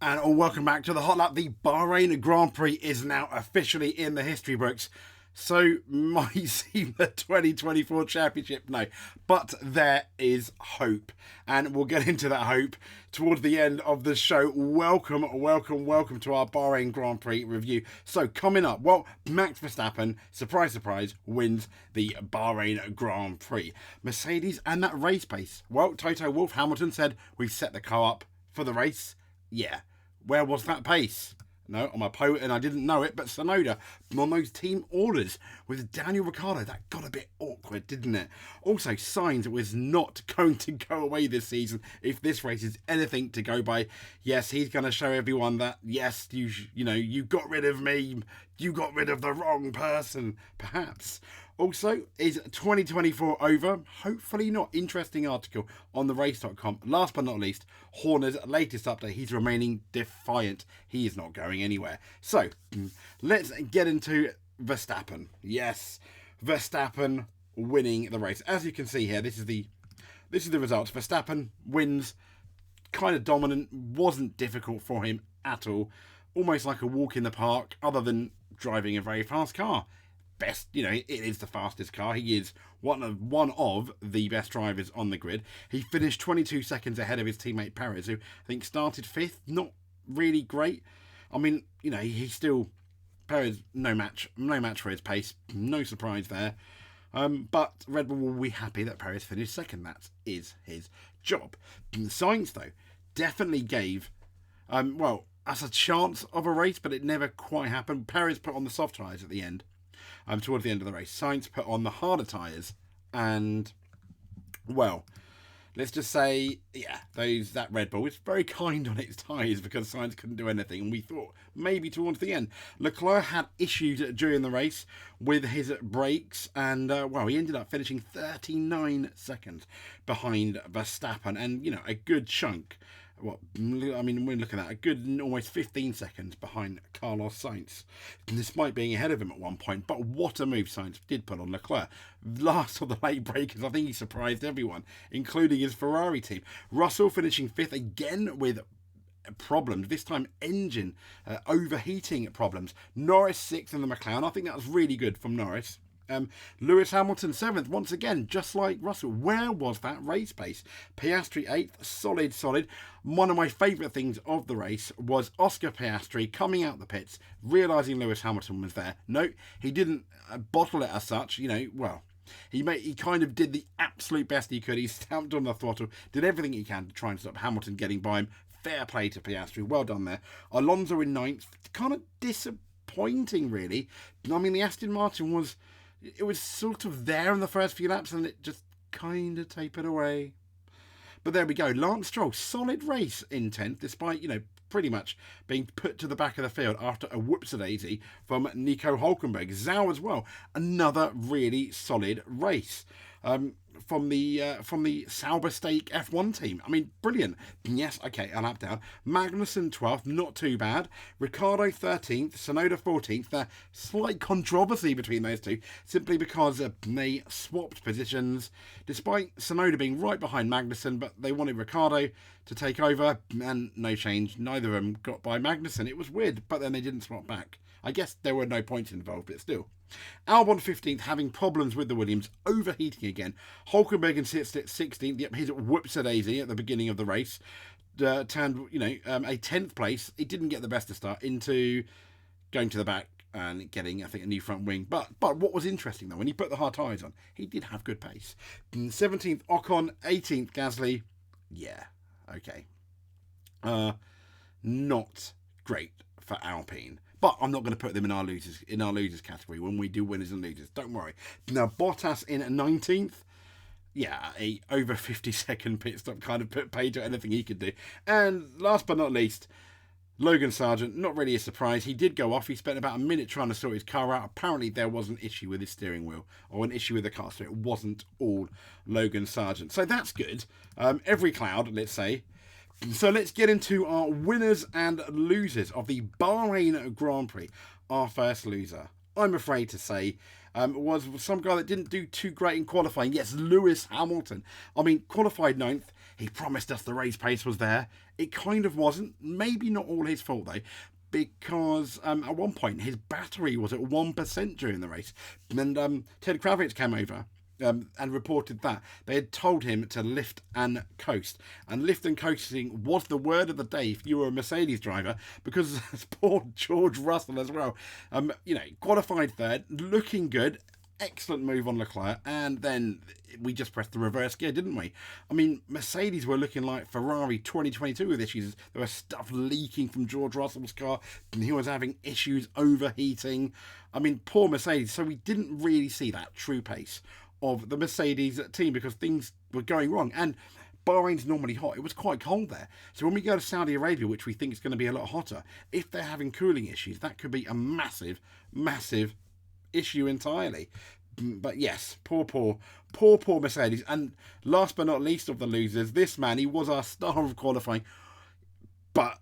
And welcome back to the Hot Lap. The Bahrain Grand Prix is now officially in the history books. So might seem the 2024 championship, no. But there is hope. And we'll get into that hope towards the end of the show. Welcome to our Bahrain Grand Prix review. So coming up, well, Max Verstappen, surprise, surprise, wins the Bahrain Grand Prix. Mercedes and that race pace. Well, Toto Wolff Hamilton said, we've set the car up for the race. Yeah. Where was that pace? No, on my poet, and I didn't know it, but Tsunoda on those team orders with Daniel Ricciardo. That got a bit awkward, didn't it? Also, Sainz was not going to go away this season if this race is anything to go by. Yes, he's going to show everyone that, yes, you got rid of me. You got rid of the wrong person, perhaps. Also, is 2024 over? Hopefully not. Interesting article on the race.com. Last but not least, Horner's latest update. He's remaining defiant. He is not going anywhere. So, let's get into Verstappen. Yes, Verstappen winning the race. As you can see here, this is the results. Verstappen wins, kind of dominant, wasn't difficult for him at all. Almost like a walk in the park, other than driving a very fast car. Best, it is the fastest car. He is one of the best drivers on the grid. He finished 22 seconds ahead of his teammate Perez, who I think started fifth. Not really great. I mean, he's still Perez, no match for his pace. No surprise there. But Red Bull will be happy that Perez finished second. That is his job. Sainz, though, definitely gave us a chance of a race, but it never quite happened. Perez put on the soft tyres at the end. Towards the end of the race, Sainz put on the harder tyres, and let's just say, that Red Bull was very kind on its tyres because Sainz couldn't do anything, and we thought maybe towards the end. Leclerc had issues during the race with his brakes, and he ended up finishing 39 seconds behind Verstappen, and a good chunk. We're looking at a good almost 15 seconds behind Carlos Sainz, despite being ahead of him at one point. But what a move Sainz did put on Leclerc. Last of the late breakers, I think he surprised everyone, including his Ferrari team. Russell finishing fifth again with problems, this time engine overheating problems. Norris sixth in the McLaren. I think that was really good from Norris. Lewis Hamilton 7th, once again, just like Russell. Where was that race pace? Piastri 8th, solid. One of my favourite things of the race was Oscar Piastri coming out the pits, realising Lewis Hamilton was there. No, he didn't bottle it as such, He kind of did the absolute best he could. He stamped on the throttle, did everything he can to try and stop Hamilton getting by him. Fair play to Piastri, well done there. Alonso in 9th, kind of disappointing, really. I mean, the Aston Martin was sort of there in the first few laps and it just kind of tapered away. But there we go. Lance Stroll, solid race in 10th, despite, pretty much being put to the back of the field after a whoopsie-daisy from Nico Hülkenberg. Zhou as well, another really solid race. From the Sauber Stake F1 team. I mean, brilliant. Yes, okay, a lap down. Magnussen 12th, not too bad. Ricciardo 13th, Tsunoda 14th. There slight controversy between those two, simply because they swapped positions, despite Tsunoda being right behind Magnussen, but they wanted Ricciardo to take over, and no change. Neither of them got by Magnussen. It was weird, but then they didn't swap back. I guess there were no points involved, but still. Albon 15th, having problems with the Williams, overheating again. Hulkenberg in 16th, yep, his whoopsie-daisy at the beginning of the race turned, a 10th place. He didn't get the best of start into going to the back and getting, I think, a new front wing. But what was interesting, though, when he put the hard tyres on, he did have good pace. 17th, Ocon, 18th, Gasly. Yeah, okay. Not great for Alpine. But I'm not going to put them in our losers category when we do winners and losers. Don't worry. Now, Bottas in 19th. Yeah, a over 50-second pit stop kind of paid to anything he could do. And last but not least, Logan Sargent, not really a surprise. He did go off. He spent about a minute trying to sort his car out. Apparently, there was an issue with his steering wheel or an issue with the car, so it wasn't all Logan Sargent. So that's good. Every cloud, let's say. So let's get into our winners and losers of the Bahrain Grand Prix. Our first loser, I'm afraid to say, was some guy that didn't do too great in qualifying. Yes, Lewis Hamilton. I mean, qualified 9th. He promised us the race pace was there. It kind of wasn't. Maybe not all his fault though, because at one point his battery was at 1% during the race. And Ted Kravitz came over and reported that they had told him to lift and coast. And lift and coasting was the word of the day if you were a Mercedes driver, because poor George Russell as well. Qualified third, looking good. Excellent move on Leclerc, and then we just pressed the reverse gear, didn't we? I mean, Mercedes were looking like Ferrari 2022 with issues. There was stuff leaking from George Russell's car, and he was having issues overheating. I mean, poor Mercedes. So we didn't really see that true pace of the Mercedes team because things were going wrong. And Bahrain's normally hot. It was quite cold there. So when we go to Saudi Arabia, which we think is going to be a lot hotter, if they're having cooling issues, that could be a massive, massive issue entirely. But yes, poor Mercedes. And last but not least of the losers, this man, he was our star of qualifying. But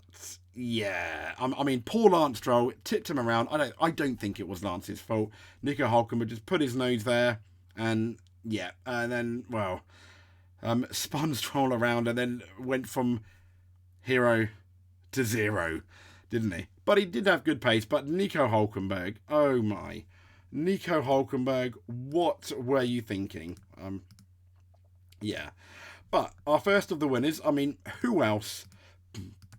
yeah, I mean, poor Lance Stroll tipped him around. I don't think it was Lance's fault. Nico Hülkenberg just put his nose there, and yeah, and then spun Stroll around and then went from hero to zero, didn't he? But he did have good pace. But Nico Hülkenberg, oh my. Nico Hülkenberg, what were you thinking? Yeah. But our first of the winners, I mean, who else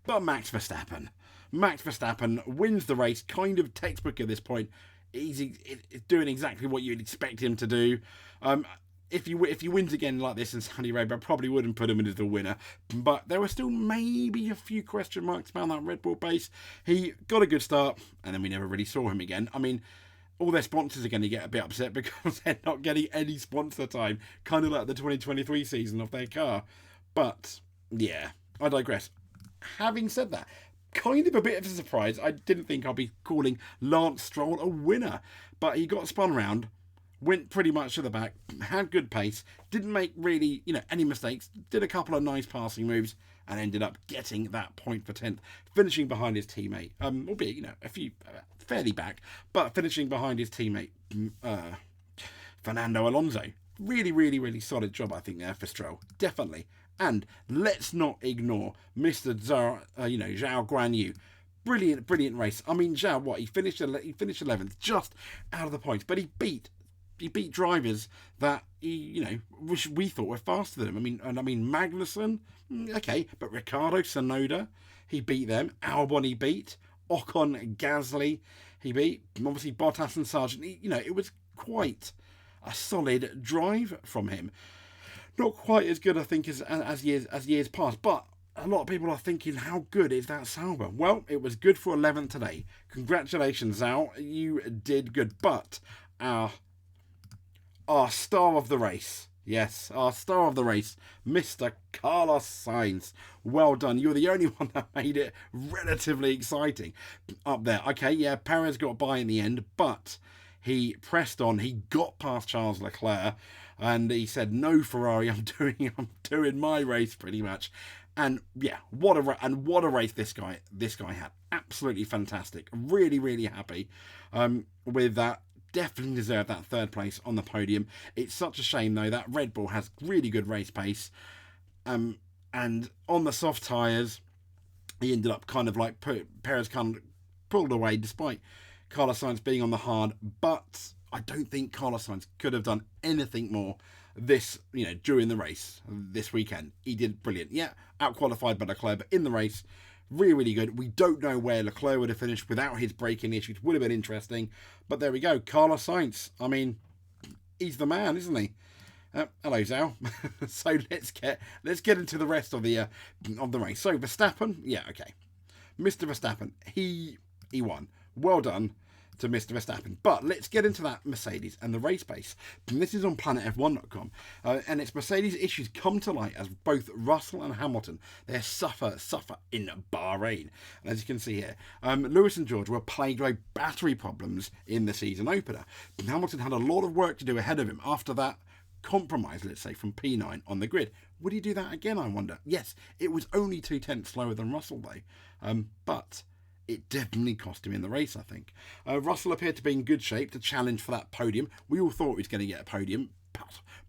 but Max Verstappen? Max Verstappen wins the race, kind of textbook at this point. He's doing exactly what you'd expect him to do. If he wins again like this in Saudi Arabia, I probably wouldn't put him in as the winner. But there were still maybe a few question marks around that Red Bull pace. He got a good start, and then we never really saw him again. I mean, all their sponsors are going to get a bit upset because they're not getting any sponsor time, kind of like the 2023 season of their car. But, yeah, I digress. Having said that, kind of a bit of a surprise. I didn't think I'd be calling Lance Stroll a winner, but he got spun round, went pretty much to the back, had good pace, didn't make really, any mistakes, did a couple of nice passing moves, and ended up getting that point for 10th, finishing behind his teammate, albeit, a few fairly back, but finishing behind his teammate, Fernando Alonso. Really, really, really solid job, I think, there for Stroll. Definitely. And let's not ignore Mr. Zhao Guanyu. Brilliant race. I mean, Zhao, he finished 11th, just out of the points, but he beat drivers that which we thought were faster than him. I mean Magnussen, okay, but Ricciardo, Tsunoda, he beat them. Albon, he beat. Ocon, Gasly, he beat. Obviously Bottas and Sargent. It was quite a solid drive from him. Not quite as good, I think, as years past, but a lot of people are thinking, how good is that Sauber? Well, it was good for 11th today. Congratulations, Zhao. You did good. But our star of the race, yes, our star of the race, Mr. Carlos Sainz. Well done. You're the only one that made it relatively exciting up there. Okay, yeah, Perez got by in the end, but he pressed on. He got past Charles Leclerc, and he said, "No, Ferrari, I'm doing my race pretty much." And yeah, what a race this guy had. Absolutely fantastic. Really, really happy with that. Definitely deserved that third place on the podium. It's such a shame though that Red Bull has really good race pace, and on the soft tyres, he ended up kind of like Perez kind of pulled away despite Carlos Sainz being on the hard. But I don't think Carlos Sainz could have done anything more during the race this weekend. He did brilliant. Yeah, out-qualified by Leclerc, but in the race, really, really good. We don't know where Leclerc would have finished without his braking issues. Would have been interesting. But there we go. Carlos Sainz. I mean, he's the man, isn't he? Hello, Zhao. So let's get into the rest of the race. So Verstappen, yeah, okay. Mr. Verstappen, he won. Well done to Mr. Verstappen. But let's get into that Mercedes and the race pace. And this is on planetf1.com. And it's Mercedes issues come to light as both Russell and Hamilton, they suffer in Bahrain. And as you can see here, Lewis and George were plagued by battery problems in the season opener. And Hamilton had a lot of work to do ahead of him after that compromise, let's say, from P9 on the grid. Would he do that again, I wonder? Yes, it was only 2/10 slower than Russell, though. But it definitely cost him in the race, I think. Russell appeared to be in good shape to challenge for that podium. We all thought he was going to get a podium.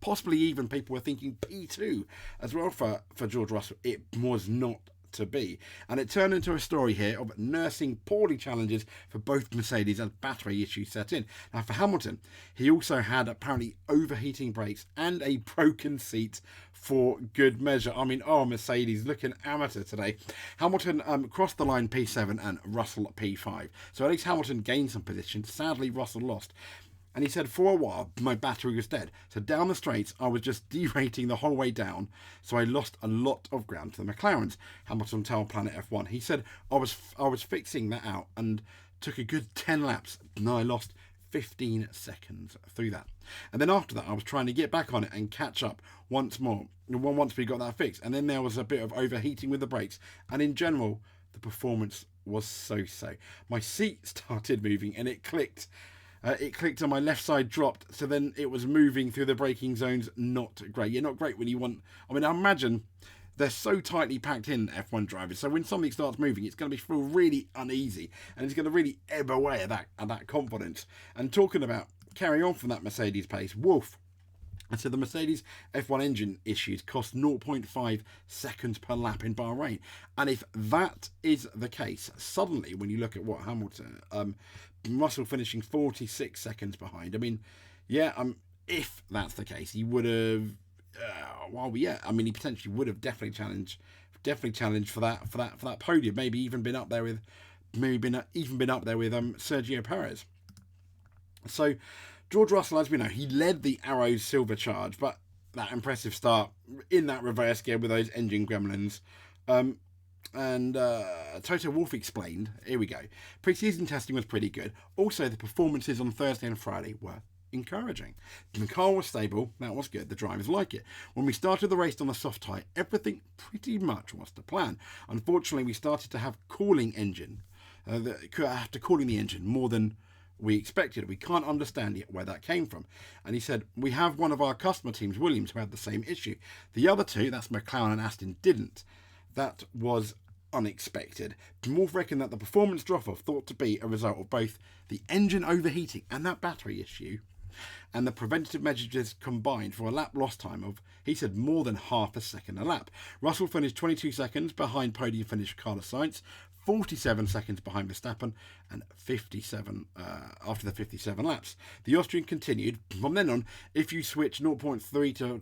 possibly even people were thinking P2 as well for George Russell. It was not to be, and it turned into a story here of nursing poorly challenges for both Mercedes as battery issues set in. Now for Hamilton, he also had apparently overheating brakes and a broken seat for good measure. I mean, Mercedes looking amateur today. Hamilton crossed the line P7 and Russell P5, so at least Hamilton gained some position. Sadly, Russell lost. And he said, for a while, my battery was dead. So down the straights, I was just derating the whole way down. So I lost a lot of ground to the McLarens. Hamilton told Planet F1. He said, I was fixing that out and took a good 10 laps. And I lost 15 seconds through that. And then after that, I was trying to get back on it and catch up once more. Once we got that fixed. And then there was a bit of overheating with the brakes. And in general, the performance was so-so. My seat started moving and it clicked. It clicked and my left side dropped, so then it was moving through the braking zones. Not great. Not great when you want... I mean, I imagine they're so tightly packed in, F1 drivers, so when something starts moving, it's going to feel really uneasy, and it's going to really ebb away at that confidence. And talking about carrying on from that Mercedes pace, Wolf. And so the Mercedes F1 engine issues cost 0.5 seconds per lap in Bahrain. And if that is the case, suddenly when you look at what Hamilton... Russell finishing 46 seconds behind. I mean, if that's the case, he would have. He potentially would have definitely challenged for that podium. Maybe even been up there with, Sergio Perez. So, George Russell, as we know, he led the Arrows Silver Charge, but that impressive start in that reverse gear with those engine gremlins. And Toto Wolff explained, here we go, pre-season testing was pretty good. Also, the performances on Thursday and Friday were encouraging. The car was stable, that was good, the drivers like it. When we started the race on the soft tyre, everything pretty much was to plan. Unfortunately, we started to have cooling the engine more than we expected. We can't understand yet where that came from. And he said, we have one of our customer teams, Williams, who had the same issue. The other two, that's McLaren and Aston, didn't. That was unexpected. Wolff reckoned that the performance drop-off thought to be a result of both the engine overheating and that battery issue, and the preventative measures combined for a lap loss time of, he said, more than half a second a lap. Russell finished 22 seconds behind podium finish Carlos Sainz, 47 seconds behind Verstappen, and 57 after the 57 laps. The Austrian continued. From then on, if you switch 0.3 to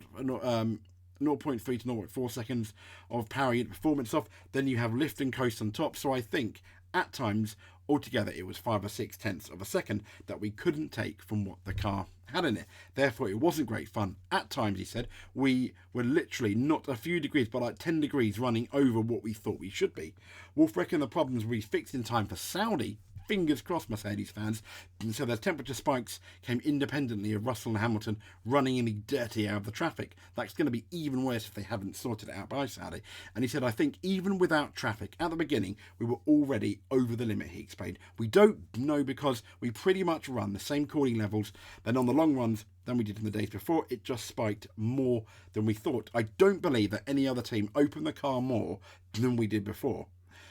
0.4 seconds of power unit performance off, then you have lift and coast on top. So I think at times altogether it was 5 or 6 tenths of a second that we couldn't take from what the car had in it. Therefore it wasn't great fun. At times, he said, we were literally not a few degrees but like 10 degrees running over what we thought we should be. Wolff reckoned the problems will be fixed in time for Saudi. Fingers crossed, Mercedes fans. And so the temperature spikes came independently of Russell and Hamilton running in the dirty air of the traffic. That's going to be even worse if they haven't sorted it out by Saturday. And he said, I think even without traffic at the beginning, we were already over the limit, he explained. We don't know because we pretty much run the same cooling levels than on the long runs than we did in the days before. It just spiked more than we thought. I don't believe that any other team opened the car more than we did before.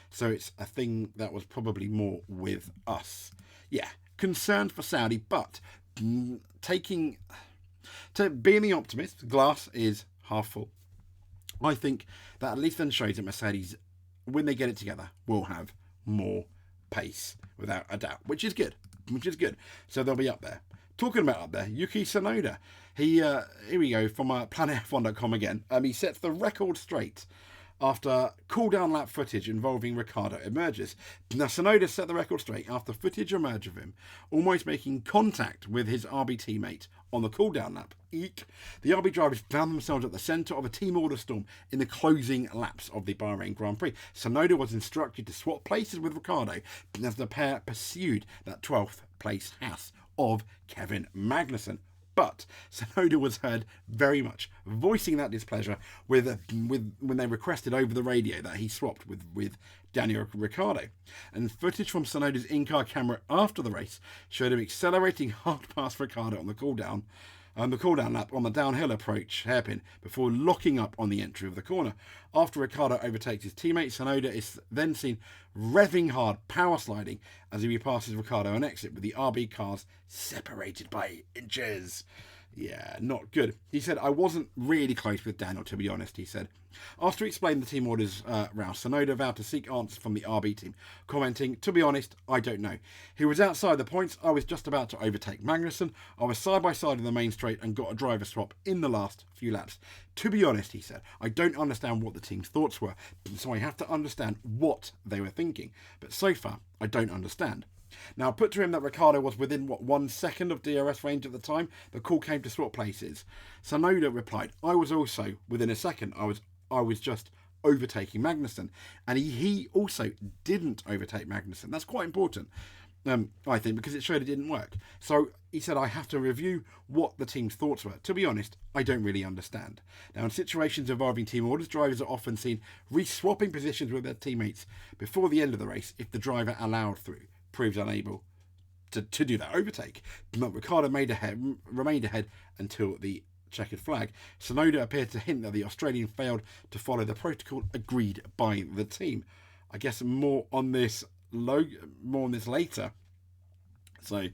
So it's a thing that was probably more with us. Yeah, concerned for Saudi, but being the optimist, glass is half full. I think that at least then shows that Mercedes, when they get it together, will have more pace, without a doubt, which is good. So they'll be up there. Talking about up there, Yuki Tsunoda. Here we go, from planetf1.com again. He sets the record straight after cool-down lap footage involving Ricciardo emerges. Now, Tsunoda set the record straight after footage emerged of him almost making contact with his RB teammate on the cool-down lap. Eek. The RB drivers found themselves at the centre of a team order storm in the closing laps of the Bahrain Grand Prix. Tsunoda was instructed to swap places with Ricciardo as the pair pursued that 12th place Haas of Kevin Magnussen. But Tsunoda was heard very much voicing that displeasure with when they requested over the radio that he swapped with Daniel Ricciardo. And footage from Tsunoda's in-car camera after the race showed him accelerating hard past Ricciardo on the cool-down lap on the downhill approach hairpin before locking up on the entry of the corner. After Ricciardo overtakes his teammate, Tsunoda is then seen revving hard, power sliding as he repasses Ricciardo on exit with the RB cars separated by inches. Yeah, not good. He said, I wasn't really close with Daniel, to be honest, he said. After he explained the team orders round, Tsunoda vowed to seek answers from the RB team, commenting, to be honest, I don't know. He was outside the points. I was just about to overtake Magnussen. I was side by side in the main straight and got a driver swap in the last few laps. To be honest, he said, I don't understand what the team's thoughts were, so I have to understand what they were thinking. But so far, I don't understand. Now, put to him that Ricciardo was within, 1 second of DRS range at the time the call came to swap places. Tsunoda replied, I was also within a second. I was just overtaking Magnussen. And he also didn't overtake Magnussen. That's quite important, I think, because it showed it didn't work. So he said, I have to review what the team's thoughts were. To be honest, I don't really understand. Now, in situations involving team orders, drivers are often seen re-swapping positions with their teammates before the end of the race if the driver allowed through proves unable to do that overtake. But Ricciardo remained ahead until the checkered flag. Tsunoda appeared to hint that the Australian failed to follow the protocol agreed by the team. I guess more on this later. So,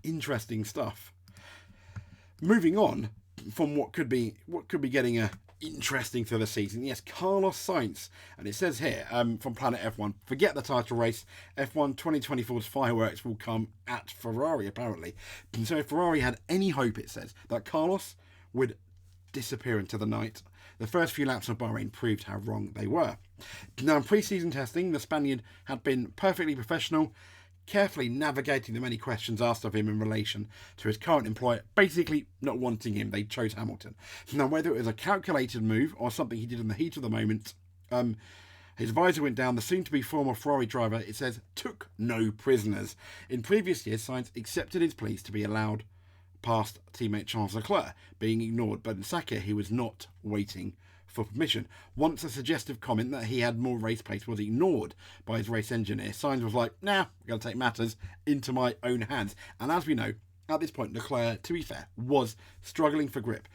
interesting stuff. Moving on from what could be getting a interesting to the season. Yes, Carlos Sainz, and it says here from Planet F1, forget the title race. F1 2024's fireworks will come at Ferrari, apparently. And so if Ferrari had any hope, it says, that Carlos would disappear into the night, the first few laps of Bahrain proved how wrong they were. Now, in pre-season testing, the Spaniard had been perfectly professional, carefully navigating the many questions asked of him in relation to his current employer, basically not wanting him. They chose Hamilton. Now, whether it was a calculated move or something he did in the heat of the moment, his visor went down. The soon-to-be former Ferrari driver, it says, took no prisoners. In previous years, Sainz accepted his pleas to be allowed past teammate Charles Leclerc, being ignored, but in Saka he was not waiting for permission. Once a suggestive comment that he had more race pace was ignored by his race engineer, Sainz was like, nah, I'm going to take matters into my own hands. And as we know, at this point, Leclerc, to be fair, was struggling for grip.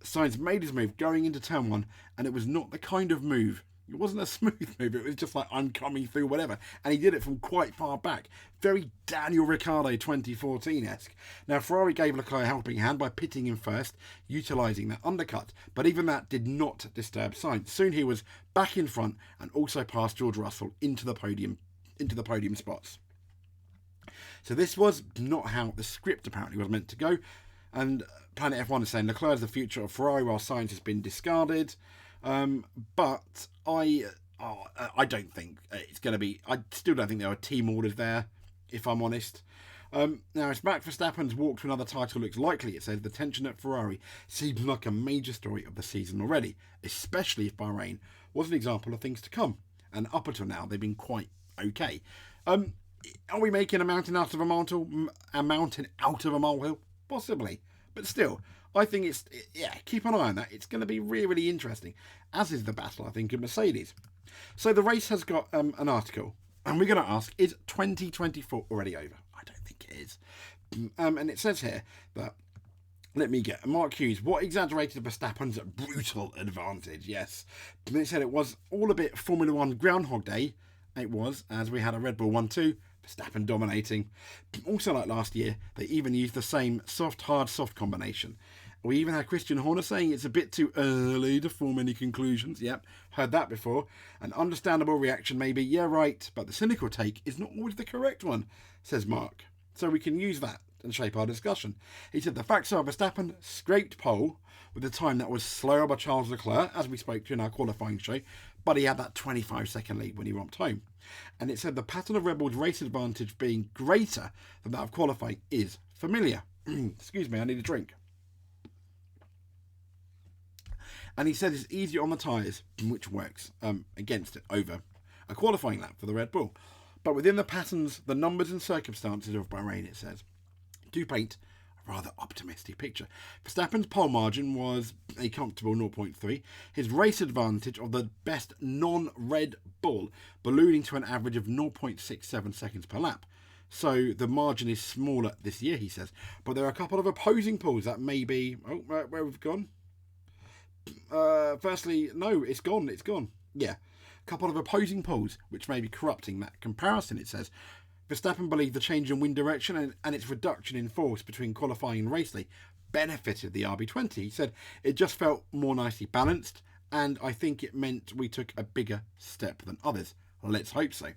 Sainz made his move going into turn 1, and it was not the kind of move. It wasn't a smooth move, it was just like, I'm coming through, whatever. And he did it from quite far back. Very Daniel Ricciardo 2014-esque. Now, Ferrari gave Leclerc a helping hand by pitting him first, utilising that undercut. But even that did not disturb Sainz. Soon he was back in front and also passed George Russell into the podium spots. So this was not how the script apparently was meant to go. And Planet F1 is saying Leclerc is the future of Ferrari while Sainz has been discarded. But I don't think it's going to be. I still don't think there are team orders there, if I'm honest. Now, as Max Verstappen's walk to another title looks likely, it says the tension at Ferrari seems like a major story of the season already, especially if Bahrain was an example of things to come. And up until now, they've been quite okay. Are we making a mountain out of a molehill? Possibly, but still. I think keep an eye on that. It's going to be really, really interesting, as is the battle, I think, in Mercedes. So the race has got an article, and we're going to ask, is 2024 already over? I don't think it is. And it says here that, let me get Mark Hughes, what exaggerated Verstappen's brutal advantage? Yes. And it said it was all a bit Formula One Groundhog Day. It was, as we had a Red Bull 1-2, Verstappen dominating. Also, like last year, they even used the same soft combination. We even had Christian Horner saying it's a bit too early to form any conclusions. Yep, heard that before. An understandable reaction maybe, yeah, right, but the cynical take is not always the correct one, says Marc. So we can use that and shape our discussion. He said the facts are Verstappen scraped pole with a time that was slower by Charles Leclerc, as we spoke to in our qualifying show, but he had that 25-second lead when he romped home. And it said the pattern of Red Bull's race advantage being greater than that of qualifying is familiar. Excuse me, I need a drink. And he said it's easier on the tyres, which works against it over a qualifying lap for the Red Bull. But within the patterns, the numbers and circumstances of Bahrain, it says, do paint a rather optimistic picture. Verstappen's pole margin was a comfortable 0.3. His race advantage of the best non-Red Bull ballooning to an average of 0.67 seconds per lap. So the margin is smaller this year, he says. But there are a couple of opposing pulls that may be... Oh, where we've gone? Firstly, no, it's gone. Yeah. A couple of opposing pulls, which may be corrupting that comparison, it says. Verstappen believed the change in wind direction and its reduction in force between qualifying and race day benefited the RB20. He said it just felt more nicely balanced, and I think it meant we took a bigger step than others. Let's hope so.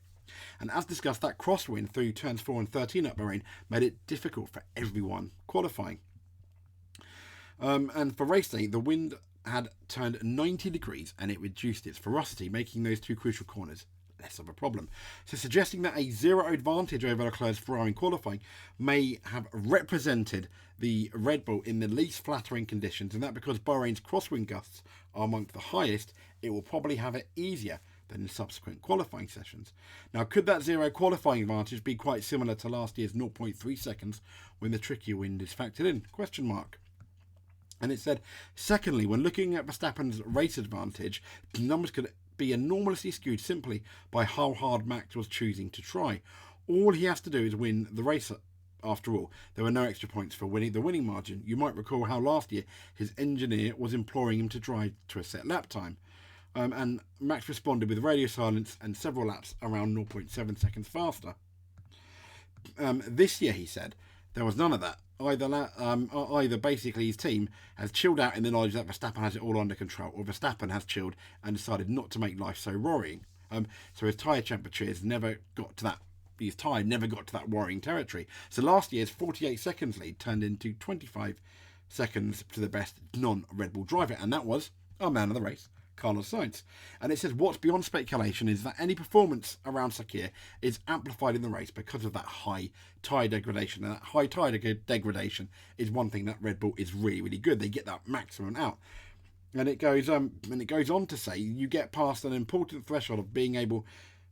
And as discussed, that crosswind through turns 4 and 13 at Bahrain made it difficult for everyone qualifying. And for race day, the wind had turned 90 degrees and it reduced its ferocity, making those two crucial corners less of a problem. So suggesting that a zero advantage over Leclerc's Ferrari in qualifying may have represented the Red Bull in the least flattering conditions, and that because Bahrain's crosswind gusts are amongst the highest, it will probably have it easier than in subsequent qualifying sessions. Now, could that zero qualifying advantage be quite similar to last year's 0.3 seconds when the trickier wind is factored in? Question mark. And it said, secondly, when looking at Verstappen's race advantage, the numbers could be enormously skewed simply by how hard Max was choosing to try. All he has to do is win the race. After all, there were no extra points for winning the winning margin. You might recall how last year his engineer was imploring him to drive to a set lap time. And Max responded with radio silence and several laps around 0.7 seconds faster. This year, he said, there was none of that. Either basically his team has chilled out in the knowledge that Verstappen has it all under control, or Verstappen has chilled and decided not to make life so worrying. So his tyre temperatures never got to that. His time never got to that worrying territory. So last year's 48 seconds lead turned into 25 seconds to the best non-Red Bull driver, and that was our man of the race, Carlos Sainz. And it says what's beyond speculation is that any performance around Sakir is amplified in the race because of that high tyre degradation. And that high tyre degradation is one thing that Red Bull is really, really good. They get that maximum out. And it goes on to say you get past an important threshold of being able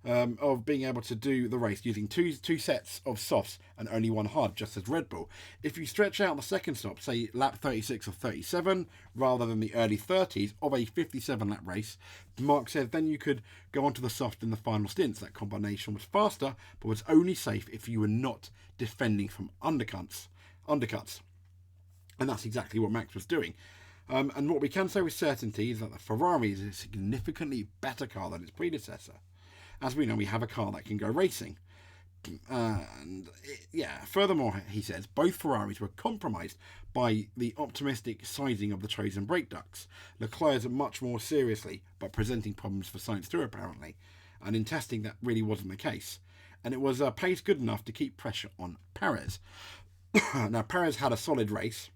to do the race using two sets of softs and only one hard, just as Red Bull. If you stretch out the second stop, say lap 36 or 37, rather than the early 30s of a 57 lap race, Marc said then you could go onto the soft in the final stints. That combination was faster, but was only safe if you were not defending from undercuts. And that's exactly what Max was doing. And what we can say with certainty is that the Ferrari is a significantly better car than its predecessor. As we know, we have a car that can go racing. Furthermore, he says, both Ferraris were compromised by the optimistic sizing of the chosen brake ducts. Leclerc's much more seriously, but presenting problems for Sainz too, apparently. And in testing, that really wasn't the case. And it was pace good enough to keep pressure on Perez. Now, Perez had a solid race.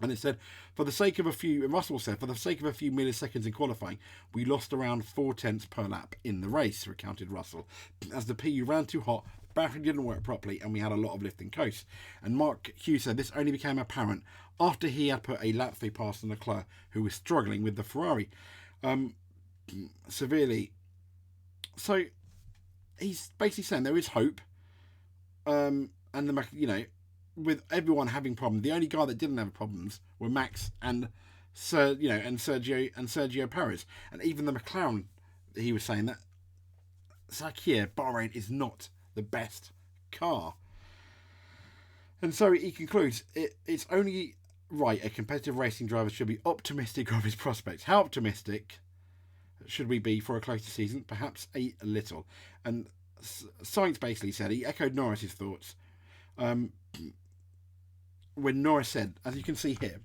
And it said, Russell said, for the sake of a few milliseconds in qualifying, we lost around 0.4 per lap in the race, recounted Russell. As the PU ran too hot, battery didn't work properly, and we had a lot of lift and coast. And Marc Hughes said this only became apparent after he had put a lap 3 past Leclerc, who was struggling with the Ferrari severely. So he's basically saying there is hope, with everyone having problems, the only guy that didn't have problems were Max and Sergio Perez, and even the McLaren. He was saying that Sakir Bahrain is not the best car, and so he concludes it's only right a competitive racing driver should be optimistic of his prospects. How optimistic should we be for a closer season? Perhaps a little. And Sainz basically said he echoed Norris's thoughts. When Norris said, as you can see here,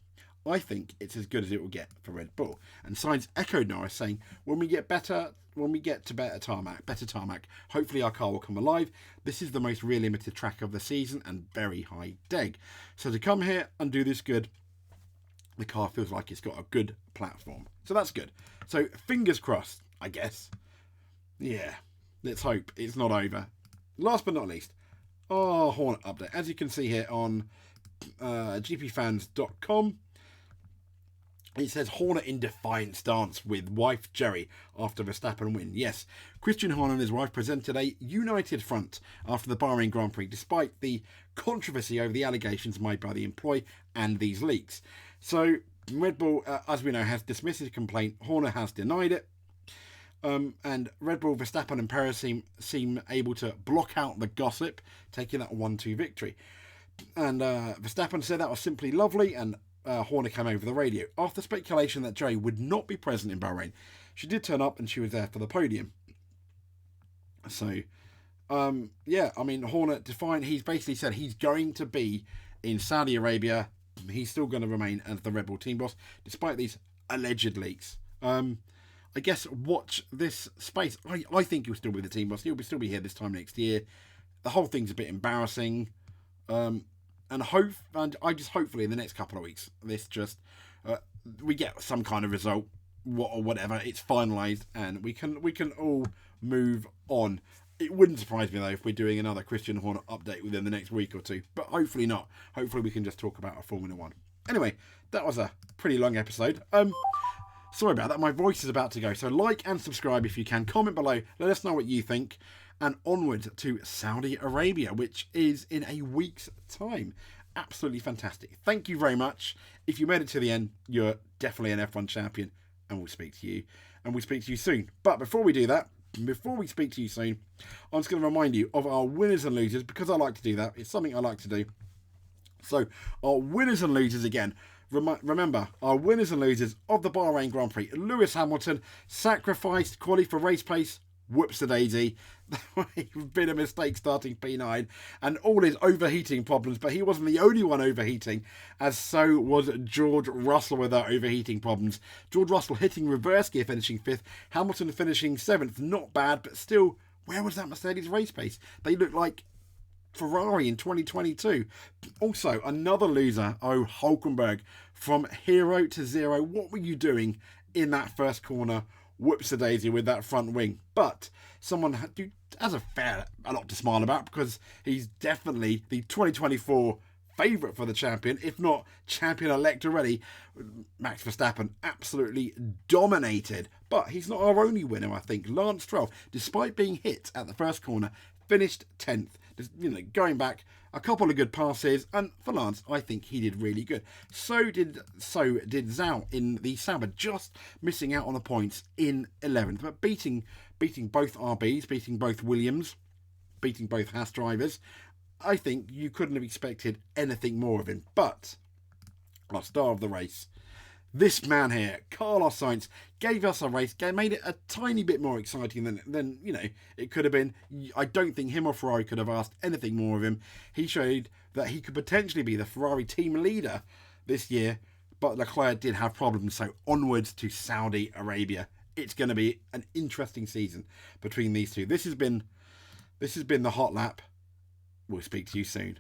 I think it's as good as it will get for Red Bull. And Sainz echoed Norris, saying, when we get to better tarmac, hopefully our car will come alive. This is the most real limited track of the season and very high deg. So to come here and do this good, the car feels like it's got a good platform. So that's good. So fingers crossed, I guess. Yeah, let's hope it's not over. Last but not least, Hornet update. As you can see here on gpfans.com, it says Horner in defiant stance with wife Jerry after Verstappen win. Yes, Christian Horner and his wife presented a united front after the Bahrain Grand Prix, despite the controversy over the allegations made by the employee and these leaks. So Red Bull, as we know, has dismissed his complaint. Horner has denied it. And Red Bull, Verstappen and Perez seem able to block out the gossip, taking that 1-2 victory. And Verstappen said that was simply lovely, and Horner came over the radio. After speculation that Jerry would not be present in Bahrain, she did turn up and she was there for the podium. So, Horner defiant. He's basically said he's going to be in Saudi Arabia he's still going to remain as the Red Bull team boss, despite these alleged leaks. I guess watch this space. I think he'll still be the team boss. He'll still be here this time next year. The whole thing's a bit embarrassing. And I just hopefully in the next couple of weeks, this just we get some kind of result, or whatever. It's finalised, and we can all move on. It wouldn't surprise me though if we're doing another Christian Horner update within the next week or two, but hopefully not. Hopefully we can just talk about our Formula One. Anyway, that was a pretty long episode. Sorry about that. My voice is about to go. So like and subscribe if you can. Comment below. Let us know what you think. And onwards to Saudi Arabia, which is in a week's time. Absolutely fantastic. Thank you very much. If you made it to the end, you're definitely an F1 champion. And we'll speak to you. And we'll speak to you soon. But before we do that, before we speak to you soon, I'm just going to remind you of our winners and losers, because I like to do that. It's something I like to do. So our winners and losers again. Remember, our winners and losers of the Bahrain Grand Prix. Lewis Hamilton sacrificed quality for race pace. Whoops-a-daisy. It's been a mistake starting P9 and all his overheating problems, but he wasn't the only one overheating, as so was George Russell with our overheating problems. George Russell hitting reverse gear, finishing 5th. Hamilton finishing 7th. Not bad, but still, where was that Mercedes race pace? They look like Ferrari in 2022. Also, another loser, Hulkenberg, from hero to zero. What were you doing in that first corner? Whoops-a-daisy with that front wing. But someone has a lot to smile about, because he's definitely the 2024 favourite for the champion, if not champion-elect already. Max Verstappen absolutely dominated. But he's not our only winner, I think. Lance Stroll, despite being hit at the first corner, finished 10th. Going back, a couple of good passes, and for Lance, I think he did really good. So did Zhou in the Sauber, just missing out on the points in 11th, but beating both RBs, beating both Williams, beating both Haas drivers. I think you couldn't have expected anything more of him. But our star of the race, this man here, Carlos Sainz, gave us a race, made it a tiny bit more exciting than it could have been. I don't think him or Ferrari could have asked anything more of him. He showed that he could potentially be the Ferrari team leader this year, but Leclerc did have problems. So onwards to Saudi Arabia. It's going to be an interesting season between these two. This has been the hot lap. We'll speak to you soon.